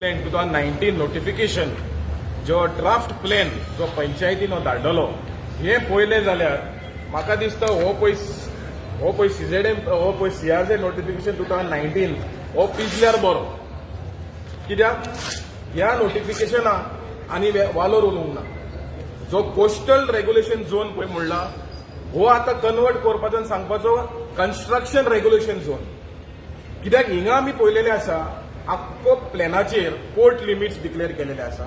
Plan 2019 notification जो draft plan जो पंचायतीन धाडलो हे पळयलें जाल्यार म्हाका दिसता हो पळय सीझेडएम हो पळय सीआरझेड नोटिफिकेशन 2019 हो पिजल्यार बरो. कित्याक ह्या नोटिफिकेशना आनी वालोर उलोवंक ना. जो कोस्टल रेग्युलेशन झोन पळय म्हणला हो आतां कन्वर्ट करपाचो आनी सांगपाचो कन्स्ट्रक्शन रेग्युलेशन झोन. कित्याक हिंगा आमी पळयलेलें आसा आख्खो प्लॅनाचेर पोर्ट लिमिट्स डिक्लेअर केलेले आसा.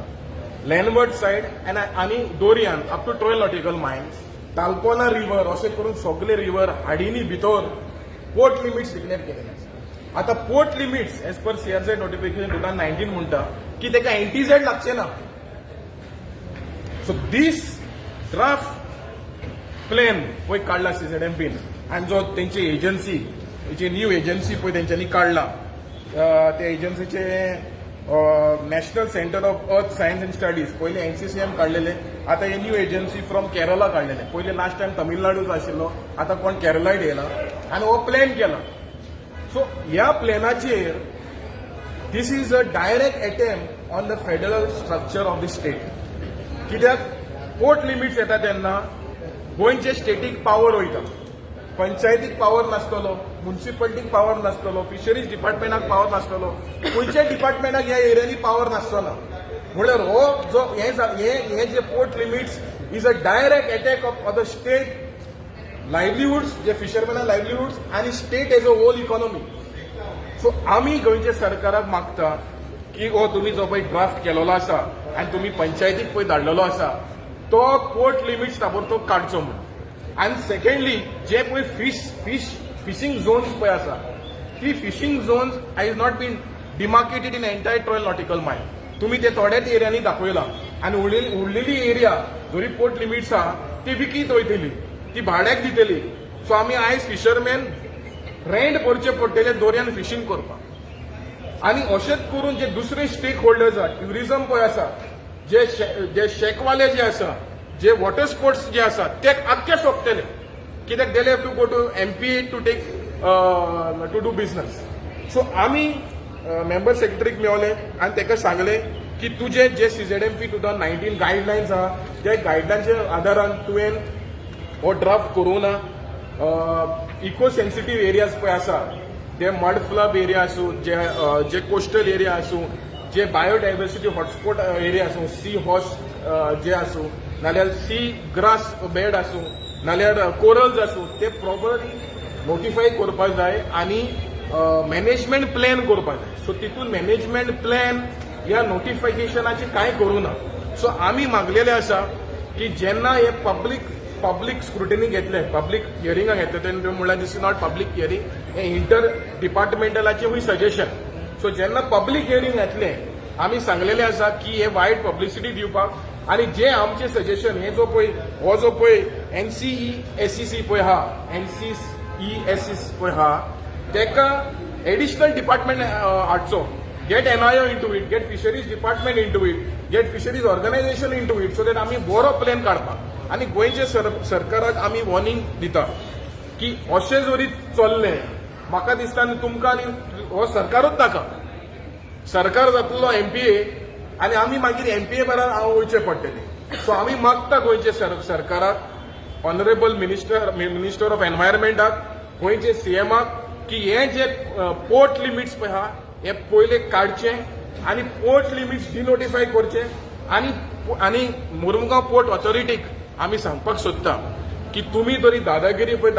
लँडवर्ड सायड आनी दोरयान up to 12 nautical miles Talpona river अशें करून सगळे रिव्हर हाडीनी भितर पोर्ट लिमिट्स डिक्लेअर केलेले आसा. आतां port limits as per CRZ notification 2019 म्हणटा की तेका एंटीझेड लागचे ना. सो दीस ड्राफ्ट प्लॅन पळय काडला सीझेडएमपीन आनी जो तेंची एजन्सी जी न्यू एजन्सी पळय तेंच्यांनी काडला त्या एजन्सीचे national centre of earth science and studies पहिले एनसीसीएम काढलेले, आता हे न्यू एजन्सी फ्रॉम केरला काढलेले. पहिले लास्ट टाइम तमिळनाडूच आशिल्लो, आता कोण केरलाय येयला आणि हो प्लॅन केला. सो ह्या प्लॅनाचेर this is a direct attempt on the federal structure of the state. कित्याक पोर्ट लिमिट्स येता तेन्ना गोंयचे स्टेटीक पावर वयता. पंचायतीक पावर नासतलो, म्युन्सिपालिटीक पावर नासतलो, फिशरीज डिपार्टमेंटाक पावर नासतलो, खंयच्या डिपार्टमेंटाक ह्या एरियांनी पावर नासतना. म्हणल्यार हो जो हे जे port limits is a direct attack of the state livelihoods, जे फिशरमॅना लायव्हलीहुड्स आनी state as a whole economy. So आमी गोंयच्या सरकाराक मागता की हो तुमी जो पळय ड्राफ्ट केलेलो आसा आनी तुमी पंचायतीक पळय धाडलेलो आसा तो पोर्ट लिमिट्स ताबडतोब काडचो म्हणून. आणि सेकंडली जे पळय फिशिंग झोन्स पळय आसा ती fishing zones I not been demarcated in entire 12 nautical mile. तुम्ही ते थोड्याच एरियांनी दाखयला आणि उरलेली एरिया जरी पोर्ट लिमिट्स आहा ती विकीत वयतली, ती भाड्याक दितली. सो आमी आयज फिशरमॅन रेंट भरचे पडटले दोरयान फिशींग करपाक. आणि अशेंच करून जे दुसरे स्टेक होल्डर्स आहा, ट्युरिझम पळय आसा, जे शेकवाले जे आसा, जे वॉटर स्पोर्ट्स जे आसा ते आख्खे सोंपतले. कित्याक they have to go to MPA to take to do business. So आमी मेंबर सेक्रेटरीक मेळ्ळे आनी ताका सांगले की तुजे जे सीझेडएमपी 2019 गायडलायन्स आहा त्या गायडलायन्सच्या आदारान तुवें हो ड्राफ्ट करूं ना. इको सेन्सिटीव एरियाज पळय आसा ते मड फ्लब एरिया आसूं, जे कोस्टल एरिया आसूं, जे बायोडायवर्सिटी हॉटस्पॉट एरिया आसूं, सी हॉर्स जे आसूं, नाल्यार सी ग्रास बेड आसूं, नाल्यार कोरल्स आसूं, ते प्रॉपरली नोटिफाय करपाक जाय आणि मॅनेजमेंट प्लॅन करपाक जाय. सो तितून मॅनेजमेंट प्लॅन ह्या नोटिफिकेशनाची कांय करूं ना. सो आमी मागलेले आसा की जेन्ना हे पब्लीक स्क्रुटिनी घेतले, पब्लीक हियरिंगाक घेतले तेन्ना म्हणल्यार दिस इज नॉट पब्लीक हियरिंग, हे इंटर डिपार्टमेंटलाचें सजेशन. सो जेन्ना पब्लीक हियरिंग घेतले आमी सांगलेले आसा की हे वायट पब्लिसिटी दिवपाक आणि जे आमचे सजेशन हे जो पळय एनसीईएससीसी पळय हा, एनसीईएससीसी पळय हा, तेका एडिशनल डिपार्टमेंट हाडचो. Get NIO into it, get fisheries department into it, get fisheries organisation into it, so that आमी बरो प्लॅन काडपाक. आणि गोंयच्या सरकाराक आमी वॉर्निंग दिता की अशें जरी चल्लें म्हाका दिसता आनी तुमकां आनी हो सरकारूच नाका. सरकार जातलो एमपीए आणि आम्ही मागीर एमपीए बरोबर वयचे पडटले. सो आमी मागता गोंयचे सरकाराक, ऑनरेबल मिनिस्टर ऑफ एनवायरमेंटाक, गोंयचे सीएमाक की हे जे पोर्ट लिमिट्स पळय आहा हे पयले काडचे आणि पोर्ट लिमिट्स डिनोटिफाय करचे. आणि मुर्मुगांव पोर्ट ऑथॉरिटीक आमी सांगपाक सोदता की तुमी जरी दादागिरी पळय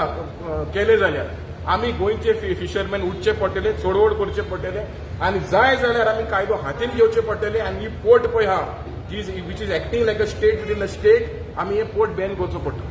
केले जाल्यार आमी गोंयचे फिशरमॅन उठचे पडटले, चोडवड करचे पडटले आणि जाय जाल्यार आमी कायदो हातीन घेवचे पडटले. आणि ही पोर्ट पळय हा which is acting like a state with in a state, आमी हे पोर्ट बॅन करचो पडटलो.